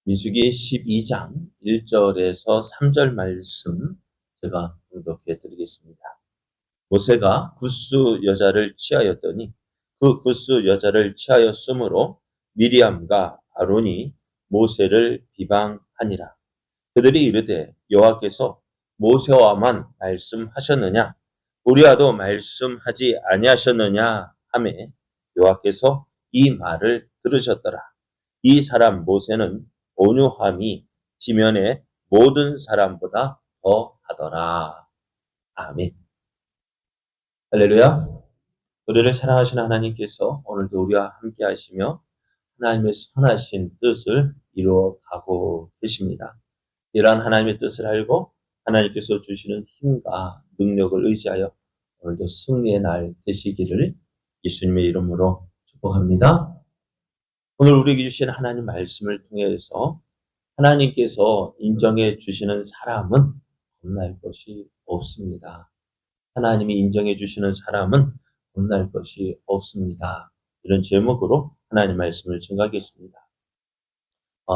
민수기 12장 1절에서 3절 말씀 제가 공독해 드리겠습니다. 모세가 굿수 여자를 취하였더니 그 굿수 여자를 취하였으므로 미리암과 아론이 모세를 비방하니라. 그들이 이르되 여호와께서 모세와만 말씀하셨느냐 우리와도 말씀하지 아니하셨느냐 하매 여호와께서 이 말을 들으셨더라. 이 사람 모세는 온유함이 지면의 모든 사람보다 더하더라. 아멘. 할렐루야. 우리를 사랑하시는 하나님께서 오늘도 우리와 함께 하시며 하나님의 선하신 뜻을 이루어 가고 계십니다. 이러한 하나님의 뜻을 알고 하나님께서 주시는 힘과 능력을 의지하여 오늘도 승리의 날 되시기를 예수님의 이름으로 축복합니다. 오늘 우리에게 주신 하나님 말씀을 통해서 하나님께서 인정해 주시는 사람은 겁날 것이 없습니다. 하나님이 인정해 주시는 사람은 겁날 것이 없습니다. 이런 제목으로 하나님 말씀을 증거하겠습니다.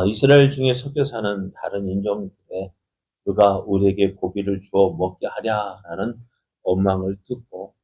이스라엘 중에 섞여 사는 다른 인종들에 누가 우리에게 고기를 주어 먹게 하랴라는 원망을 듣고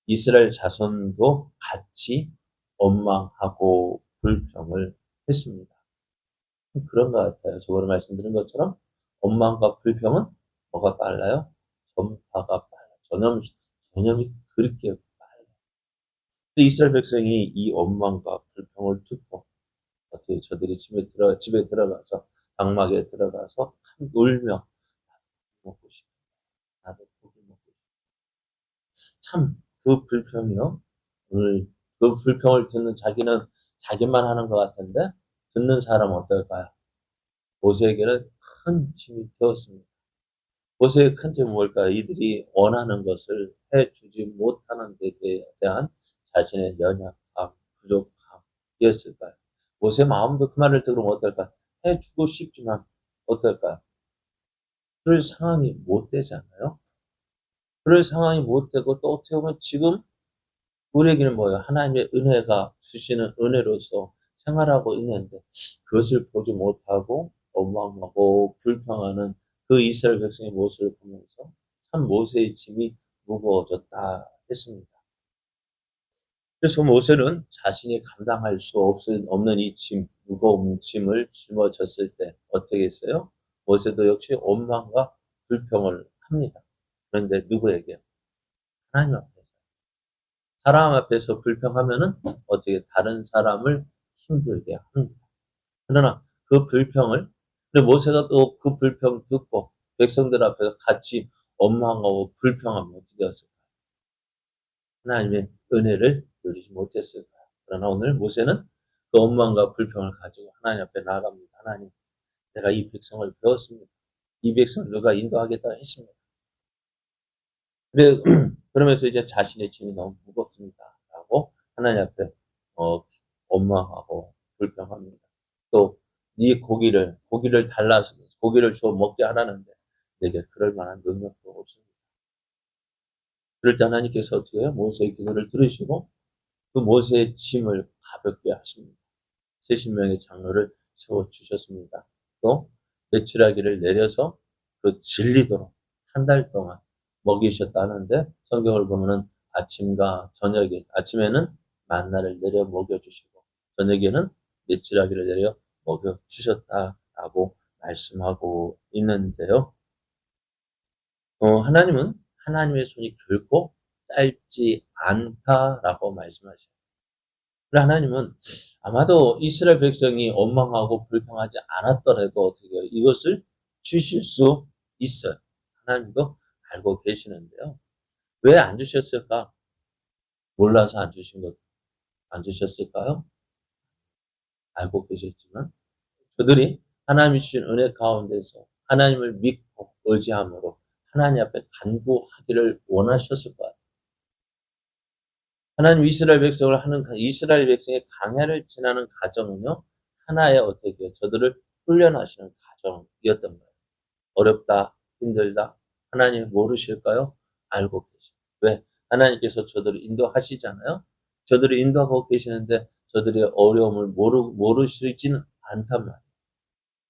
이스라엘 자손도 같이 원망하고 불평을 했습니다. 그런 것 같아요. 저번에 말씀드린 것처럼 원망과 불평은 뭐가 빨라요? 전파가 빨라요. 전염이 그렇게 빨라요. 이스라엘 백성이 이 원망과 불평을 듣고 어떻게 저들이 집에 들어가서 장막에 들어가서 울며 먹고 싶다. 나도 고기 먹고 싶다. 참 그 불평이요. 오늘 그 불평을 듣는 자기는 자기만 하는 것 같은데 듣는 사람은 어떨까요? 모세에게는 큰 짐이 되었습니다. 모세의 큰 짐은 뭘까요? 이들이 원하는 것을 해주지 못하는 데 대한 자신의 연약함, 부족함이었을까요? 모세의 마음도 그 말을 들으면 어떨까요? 해주고 싶지만 어떨까요? 그럴 상황이 못 되잖아요. 그럴 상황이 못 되고 또 어떻게 보면 지금 우리에게는 뭐예요? 하나님의 은혜가 주시는 은혜로서 생활하고 있는데 그것을 보지 못하고 원망하고 불평하는 그 이스라엘 백성의 모습을 보면서 참 모세의 짐이 무거워졌다 했습니다. 그래서 모세는 자신이 감당할 수 없는 이 짐, 무거운 짐을 짊어졌을 때 어떻게 했어요? 모세도 역시 원망과 불평을 합니다. 그런데 누구에게요? 하나님 앞에서. 사람 앞에서 불평하면은 어떻게 다른 사람을 힘들게 합니다. 그러나 그 불평을 모세가 또 그 불평 듣고 백성들 앞에서 같이 원망하고 불평하면 어떻게 되었을까요? 하나님의 은혜를 누리지 못했을까요? 그러나 오늘 모세는 그 원망과 불평을 가지고 하나님 앞에 나아갑니다. 하나님, 내가 이 백성을 배웠습니다. 이 백성을 누가 인도하겠다 했습니다. 그러면서 이제 자신의 짐이 너무 무겁습니다. 라고 하나님 앞에 원망하고 불평합니다. 또 이 고기를 달라서 고기를 주어 먹게 하라는데 내게 그럴 만한 능력도 없습니다. 그럴 때 하나님께서 어떻게 해요? 모세의 기도를 들으시고 그 모세의 짐을 가볍게 하십니다. 70명의 장로를 세워주셨습니다. 또 메추라기를 내려서 그 질리도록 한 달 동안 먹이셨다는데 성경을 보면은 아침과 저녁에 아침에는 만나를 내려 먹여주시고 저녁에는 메추라기를 내려 먹여주셨다라고 말씀하고 있는데요. 하나님은 하나님의 손이 결코 짧지 않다라고 말씀하셔요. 하나님은 아마도 이스라엘 백성이 원망하고 불평하지 않았더라도 어떻게 해요? 이것을 주실 수 있어요. 하나님도 알고 계시는데요. 왜 안 주셨을까? 몰라서 안 주셨을까요? 알고 계셨지만 그들이 하나님이 주신 은혜 가운데서 하나님을 믿고 의지함으로 하나님 앞에 간구하기를 원하셨을 것 같아요. 하나님 이스라엘 백성의 광야를 지나는 과정은요, 하나의 어떻게 저들을 훈련하시는 과정이었던 거예요. 어렵다, 힘들다, 하나님 모르실까요? 알고 계십니다. 왜? 하나님께서 저들을 인도하시잖아요. 저들을 인도하고 계시는데 저들의 어려움을 모르시지는 않단 말이에요.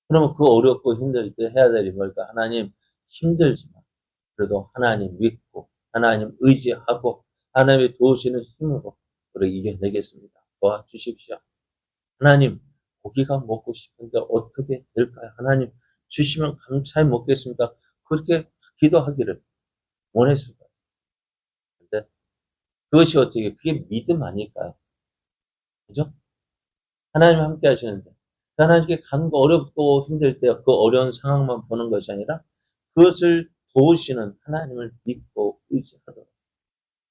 그러면 그 어렵고 힘들 때 해야 될 일이 뭘까? 하나님 힘들지만 그래도 하나님 믿고 하나님 의지하고 하나님의 도우시는 힘으로 우리 이겨내겠습니다. 도와주십시오. 하나님 고기가 먹고 싶은데 어떻게 될까요? 하나님 주시면 감사히 먹겠습니다. 그렇게 기도하기를 원했을 거예요. 근데 그것이 어떻게 그게 믿음 아닐까요? 그죠? 하나님 함께 하시는데 하나님께 가는 거 어렵고 힘들 때 그 어려운 상황만 보는 것이 아니라 그것을 도우시는 하나님을 믿고 의지하도록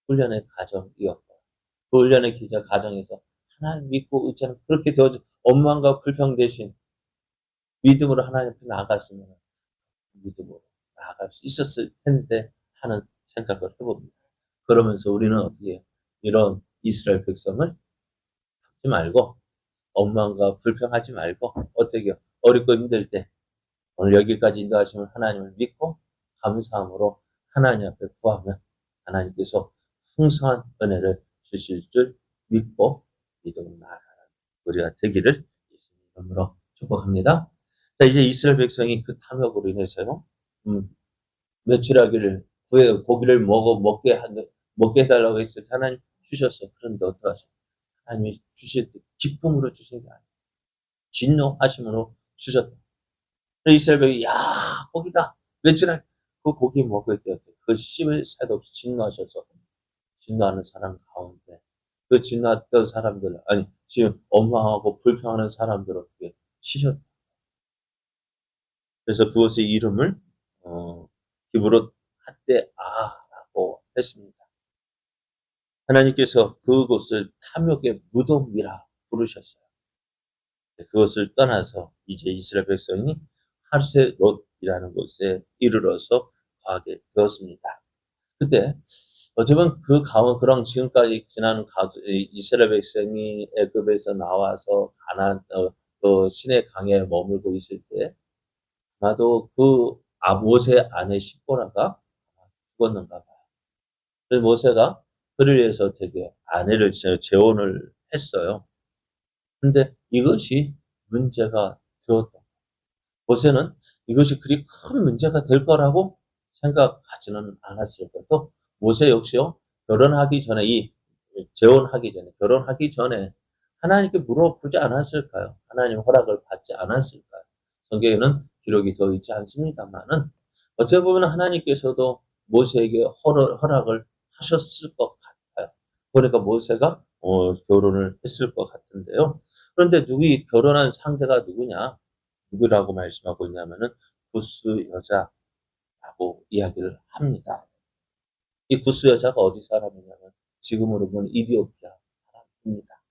훈련의 과정이었고 그 훈련의 과정에서 하나님 믿고 의지하는 그렇게 되어져 원망과 불평 대신 믿음으로 하나님 앞에 나아갔으면 믿음으로 나아갈 수 있었을 텐데 하는 생각을 해봅니다. 그러면서 우리는 어떻게 해요? 이런 이스라엘 백성을 하지 말고 원망과 불평하지 말고 어떻게 해요? 어렵고 힘들 때 오늘 여기까지 인도하시면 하나님을 믿고 감사함으로 하나님 앞에 구하면 하나님께서 풍성한 은혜를 주실 줄 믿고 믿음으로 나아가는 우리가 되기를 예수님 이름으로 축복합니다. 자, 이제 이스라엘 백성이 그 탐욕으로 인해서요, 메추라기를 고기를 먹게 해달라고 했을 때 하나님 주셨어. 그런데 어떡하죠? 하나님이 주실 때 기쁨으로 주신 게 아니에요. 진노하심으로 주셨다. 이스라엘 백이 야 고기다 메추라기 그 고기 먹을 때 그 씹을 새도 없이 진노하셔서 진노하는 사람 가운데 그 진노했던 사람들 아니 지금 원망하고 불평하는 사람들 어떻게 치셨다. 그래서 그것의 이름을 히브리어 핫데아라고 했습니다. 하나님께서 그곳을 탐욕의 무덤이라 부르셨어요. 그것을 떠나서 이제 이스라엘 백성이 하르셋롯이라는 곳에 이르러서 거하게 되었습니다. 그때 어떻게 보면 그런 지금까지 지난 이스라엘 백성이 애굽에서 나와서 가나안 그 시내 강에 머물고 있을 때 아마도 모세 아내 시보라가 죽었는가 봐요. 그래서 모세가 그를 위해서 되게 아내를 재혼을 했어요. 근데 이것이 문제가 되었다. 모세는 이것이 그리 큰 문제가 될 거라고 생각하지는 않았을 거예요. 또 모세 역시요. 결혼하기 전에 하나님께 물어보지 않았을까요? 하나님 허락을 받지 않았을까요? 성경에는 기록이 되어 있지 않습니다만은 어떻게 보면 하나님께서도 모세에게 허락을 하셨을 것 같아요. 그러니까 모세가 결혼을 했을 것 같은데요. 그런데 결혼한 상대가 누구라고 말씀하고 있냐면은 구스 여자라고 이야기를 합니다. 이 구스 여자가 어디 사람이냐면 지금으로 보면 이디오피아 사람입니다.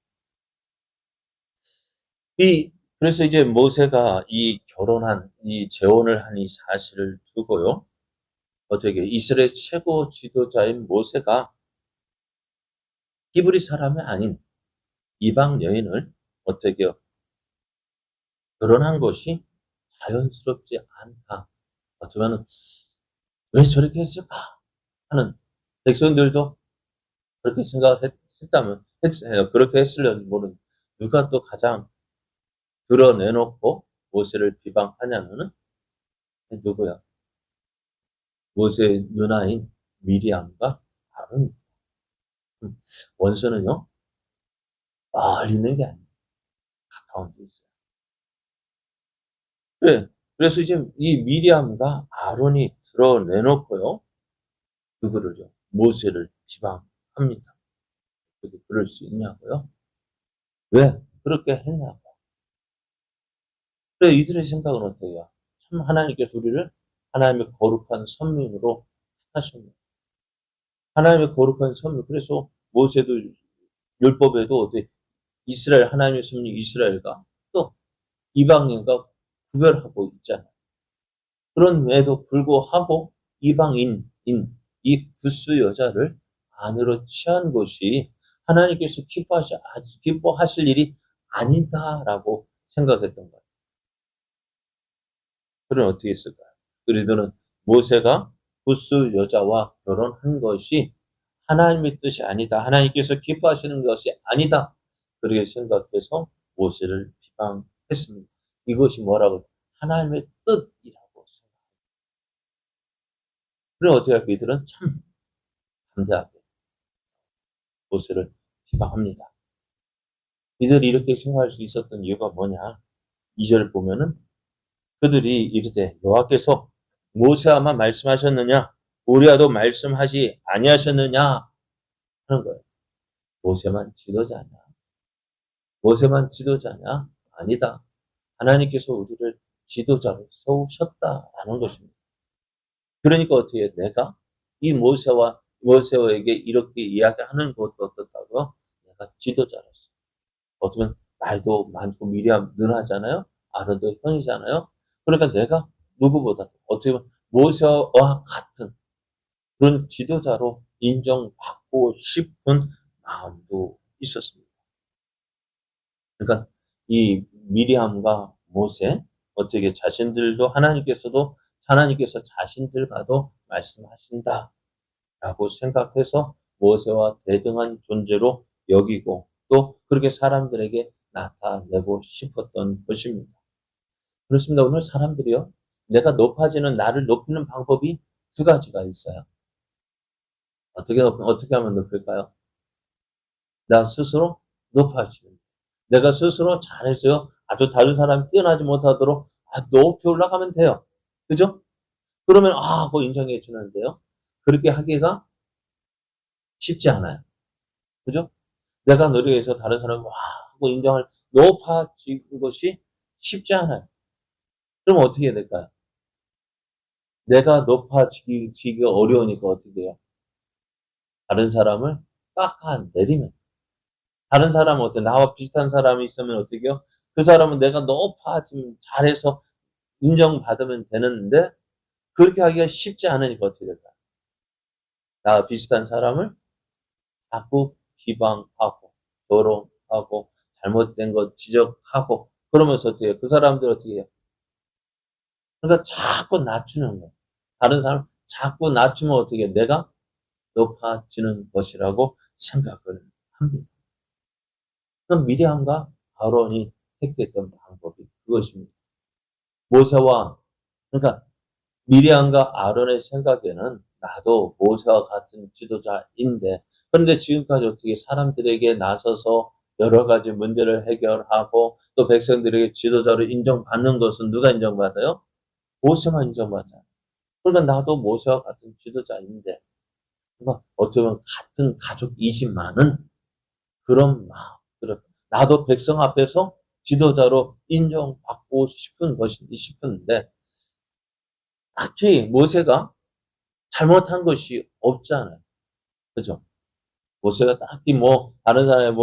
그래서 이제 모세가 이 재혼을 한 이 사실을 두고요. 어떻게 이스라엘 최고 지도자인 모세가 히브리 사람이 아닌 이방 여인을 어떻게 결혼한 것이 자연스럽지 않다. 어쩌면 왜 저렇게 했을까 하는 백성들도 그렇게 생각했다면 그렇게 했으려는 뭐는 누가 또 가장 드러내놓고 모세를 비방하냐면은 누구야? 모세의 누나인 미리암과 아론. 원수는요 멀리 있는 게 아니에요. 가까운 데 있어요. 그래. 그래서 이제 이 미리암과 아론이 드러내놓고요. 누구를요? 모세를 비방합니다. 어떻게 그럴 수 있냐고요? 왜 그렇게 했냐고. 그래 이들의 생각은 어때요? 참 하나님께서 우리를 하나님의 거룩한 선민으로 택하십니다. 하나님의 거룩한 선민. 그래서 모세도 율법에도 어떻게 하나님의 선민 이스라엘과 또 이방인과 구별하고 있잖아요. 그런에도 불구하고 이방인인 이 구스 여자를 아내로 취한 것이 하나님께서 기뻐하실 일이 아니다라고 생각했던 거예요. 그럼 어떻게 했을까요? 그들은 모세가 구스 여자와 결혼한 것이 하나님의 뜻이 아니다. 하나님께서 기뻐하시는 것이 아니다. 그렇게 생각해서 모세를 비방했습니다. 이것이 뭐라고? 하나님의 뜻이라고 생각합니다. 그럼 어떻게 할까요? 이들은 참 담대하게 모세를 비방합니다. 이들이 이렇게 생각할 수 있었던 이유가 뭐냐? 2절 보면은 그들이 이르되 여호와께서 모세와만 말씀하셨느냐? 우리와도 말씀하지 아니하셨느냐? 하는 거예요. 모세만 지도자냐? 모세만 지도자냐? 아니다. 하나님께서 우리를 지도자로 세우셨다라는 것입니다. 그러니까 어떻게 해? 내가 이 모세에게 이렇게 이야기하는 것도 어떻다고요? 내가 지도자로서. 어쩌면 나이도 많고 미리암 누나잖아요. 아론도 형이잖아요. 그러니까 내가 누구보다 어떻게 보면 모세와 같은 그런 지도자로 인정받고 싶은 마음도 있었습니다. 그러니까 이 미리암과 모세 어떻게 자신들도 하나님께서 자신들과도 말씀하신다라고 생각해서 모세와 대등한 존재로 여기고 또 그렇게 사람들에게 나타내고 싶었던 것입니다. 그렇습니다. 오늘 사람들이요. 나를 높이는 방법이 두 가지가 있어요. 어떻게 하면 높일까요? 나 스스로 높아지는. 내가 스스로 잘해서요. 아주 다른 사람이 뛰어나지 못하도록 높이 올라가면 돼요. 그죠? 그러면 그거 인정해 주는데요. 그렇게 하기가 쉽지 않아요. 그죠? 내가 노력해서 다른 사람이 하고 인정을 높아지는 것이 쉽지 않아요. 그럼 어떻게 해야 될까요? 내가 높아지기가 어려우니까 어떻게 해요? 다른 사람을 깎아내리면. 다른 사람은 나와 비슷한 사람이 있으면 어떻게 해요? 그 사람은 내가 높아지면 잘해서 인정받으면 되는데 그렇게 하기가 쉽지 않으니까 어떻게 될까요? 나와 비슷한 사람을 자꾸 비방하고 조롱하고 잘못된 것 지적하고 그러면서 어떻게 해요? 그 사람들 어떻게 해요? 그러니까 자꾸 낮추는 거예요. 다른 사람 자꾸 낮추면 어떻게 해요? 내가 높아지는 것이라고 생각을 합니다. 그럼 미리암과 아론이 택했던 방법이 그것입니다. 모세와 그러니까 미리암과 아론의 생각에는 나도 모세와 같은 지도자인데 그런데 지금까지 어떻게 사람들에게 나서서 여러 가지 문제를 해결하고 또 백성들에게 지도자로 인정받는 것은 누가 인정받아요? 모세만 인정받아요. 그러니까 나도 모세와 같은 지도자인데 그러니까 어쩌면 같은 가족이지만은 그런 마음들을 나도 백성 앞에서 지도자로 인정받고 싶은 것이 싶은데 딱히 모세가 잘못한 것이 없잖아요. 그죠? 모세가 딱히 다른 사람이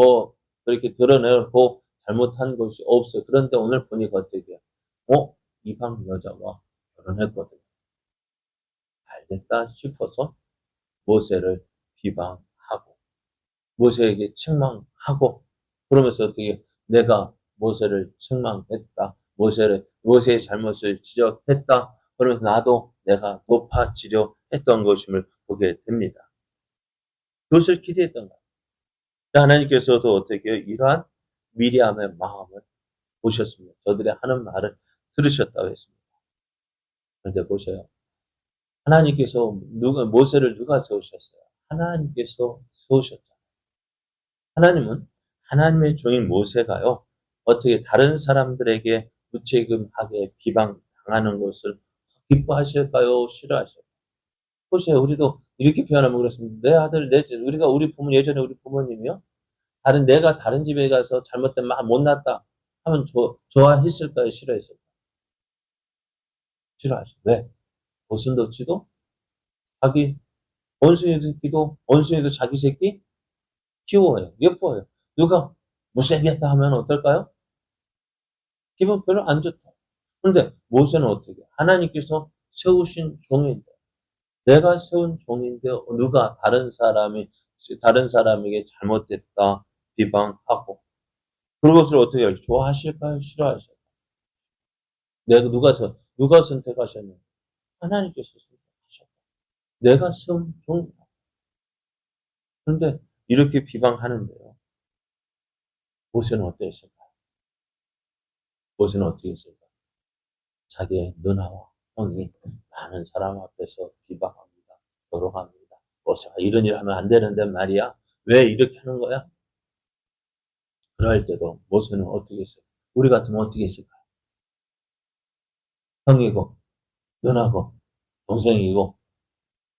그렇게 드러내고 잘못한 것이 없어요. 그런데 오늘 보니까 어떻게 해요? 이방 여자와 결혼했거든. 알겠다 싶어서 모세를 비방하고, 모세에게 책망하고, 그러면서 어떻게 내가 모세를 책망했다. 모세의 잘못을 지적했다. 그러면서 나도 내가 높아지려 했던 것임을 보게 됩니다. 그것을 기대했던 거예요. 하나님께서도 어떻게 이러한 미리암의 마음을 보셨습니다. 저들이 하는 말을 들으셨다고 했습니다. 그런데 보세요. 모세를 누가 세우셨어요? 하나님께서 세우셨잖아요. 하나님은 하나님의 종인 모세가요. 어떻게 다른 사람들에게 무책임하게 비방당하는 것을 기뻐하실까요? 싫어하실까요? 보세요. 우리도 이렇게 표현하면 그렇습니다. 내 아들, 예전에 우리 부모님이요. 내가 다른 집에 가서 잘못된 말 못났다 하면 좋아했을까요? 싫어했을까요? 싫어하죠. 왜? 고슴도치도 자기 원숭이도 자기 새끼 귀여워요. 예뻐요. 누가 못생겼다 하면 어떨까요? 기분 별로 안 좋다. 그런데 모세는 어떻게? 하나님께서 세우신 종인데, 내가 세운 종인데 누가 다른 사람에게 잘못됐다 비방하고 그것을 어떻게 해요? 좋아하실까요? 싫어하실까요? 누가 선택하셨냐? 하나님께서 선택하셨다. 내가 세운 종이다. 그런데 이렇게 비방하는데요. 모세는 어땠을까요? 모세는 어떻게 했을까요? 자기의 누나와 형이 많은 사람 앞에서 비방합니다. 조롱합니다. 모세가 이런 일 하면 안 되는데 말이야. 왜 이렇게 하는 거야? 그럴 때도 모세는 어떻게 했어요? 우리 같으면 어떻게 했을까? 형이고 누나고 동생이고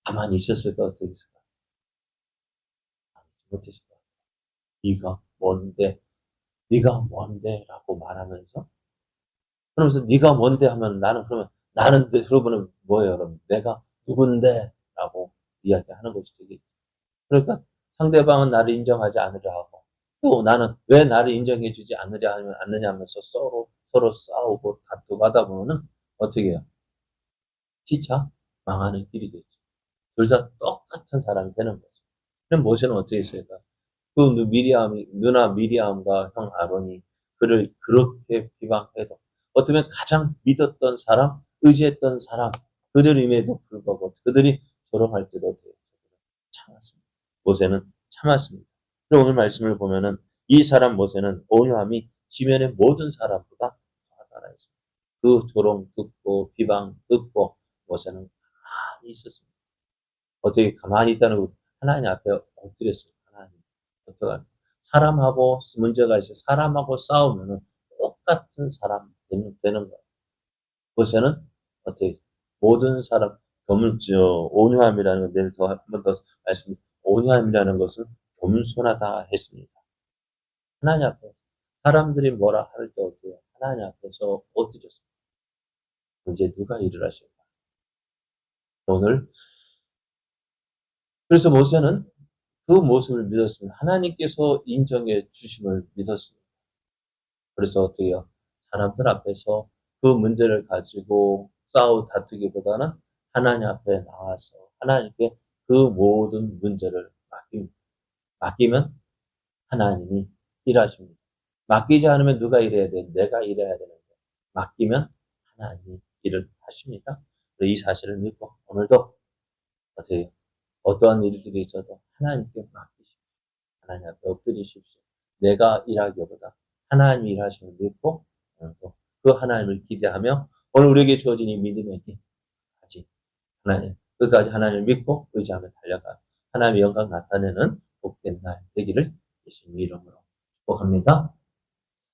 가만히 있었을까? 어떻게 했을까? 못했을 거야. 네가 뭔데? 네가 뭔데? 라고 말하면서 그러면서 네가 뭔데 하면 나는 그러면 나는 그러면은 뭐예요? 그럼 내가 누군데? 라고 이야기하는 것이 되겠죠. 그러니까 상대방은 나를 인정하지 않으려 하고 또 나는 왜 나를 인정해 주지 않느냐 하면서 서로 싸우고 다투고 하다 보면은 어떻게 해요? 피차 망하는 길이 되죠. 둘 다 똑같은 사람이 되는 거죠. 그럼 모세는 어떻게 했을까? 그 누나 미리암과 형 아론이 그를 그렇게 비방해도 어쩌면 가장 믿었던 사람, 의지했던 사람, 그들임에도 불구하고 그들이 조롱할 때도 어때요? 참았습니다. 모세는 참았습니다. 그리고 오늘 말씀을 보면은 이 사람 모세는 온유함이 지면의 모든 사람보다 더하다라 했습니다. 그 조롱 듣고 비방 듣고 모세는 가만히 있었습니다. 어떻게 가만히 있다는 거 하나님 앞에 엎드렸어요. 하나님. 어떡하 사람하고 문제가 있어 사람하고 싸우면은 똑같은 사람 되는 거예요. 모세는 어떻게 모든 사람 온유함이라는 건 내일 더 한 번 더 말씀 온유함이라는 것은 겸손하다 했습니다. 하나님 앞에 사람들이 뭐라 할 때 어때요? 하나님 앞에서 엎드렸습니다. 이제 누가 일을 하실까? 오늘 그래서 모세는 그 모습을 믿었습니다. 하나님께서 인정해 주심을 믿었습니다. 그래서 어떻게 해요? 사람들 앞에서 그 문제를 가지고 다투기보다는 하나님 앞에 나와서 하나님께 그 모든 문제를 맡깁니다. 맡기면 하나님이 일하십니다. 맡기지 않으면 누가 일해야 돼? 내가 일해야 되는데 맡기면 하나님이 일을 하십니다. 이 사실을 믿고 오늘도 어떻게 해요? 어떠한 일들이 있어도 하나님께 맡기십시오. 하나님 앞에 엎드리십시오. 내가 일하기보다 하나님이 일하심을 믿고 오늘도 그 하나님을 기대하며 오늘 우리에게 주어진 이 믿음의 힘까지 끝까지 하나님을 믿고 의지하며 달려가 하나님의 영광 나타내는 복된 날 되기를 예수님 이름으로 축복합니다.